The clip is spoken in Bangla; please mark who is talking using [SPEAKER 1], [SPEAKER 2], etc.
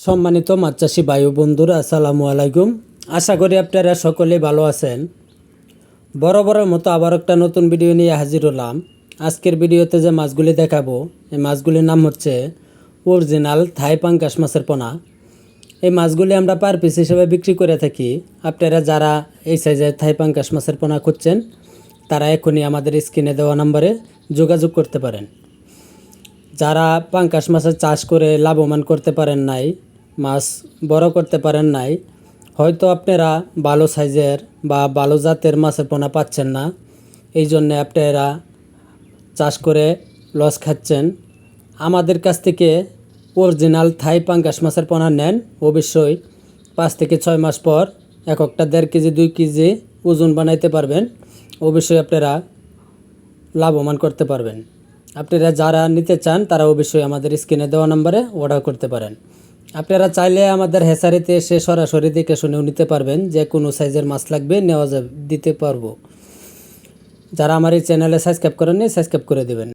[SPEAKER 1] সম্মানিত মাছ চাষি ভাই ও বন্ধুরা, আসসালামু আলাইকুম। আশা করি আপনারা সকলেই ভালো আছেন। বরাবরের মতো আবার একটা নতুন ভিডিও নিয়ে হাজির হলাম। আজকের ভিডিওতে যে মাছগুলি দেখাবো, এই মাছগুলির নাম হচ্ছে অরিজিনাল থাই পাঙ্গাস মাছের পোনা। এই মাছগুলি আমরা পার পিস হিসেবে বিক্রি করে থাকি। আপনারা যারা এই সাইজের থাই পাঙ্গাস মাছের পোনা খুঁজছেন, তারা এখনই আমাদের স্ক্রিনে দেওয়া নম্বরে যোগাযোগ করতে পারেন। যারা পাঙ্গাস মাছের চাষ করে লাভবান করতে পারেন নাই, মাছ বড় করতে পারেন নাই, হয়তো আপনারা ভালো সাইজের বা ভালো জাতের মাছের পোনা পাচ্ছেন না, এই জন্যে আপনারা চাষ করে লস খাচ্ছেন। আমাদের কাছ থেকে অরিজিনাল থাই পাঙ্গাস মাছের পোনা নেন, অবশ্যই 5 থেকে 6 মাস পর এক একটা 1.5 কেজি 2 কেজি ওজন বানাইতে পারবেন। অবশ্যই আপনারা লাভবান করতে পারবেন। আপনারা যারা নিতে চান তারা অবশ্যই আমাদের স্ক্রিনে দেওয়া নম্বরে অর্ডার করতে পারেন। আপনারা চাইলে আমাদের হেসারিতে এসে সরাসরি দেখে শুনেও নিতে পারবেন, যে কোনো সাইজের মাছ লাগবে নেওয়া যাবে, দিতে পারবো। যারা আমার এই চ্যানেলে সাবস্ক্রাইব করেননি, সাবস্ক্রাইব করে দেবেন।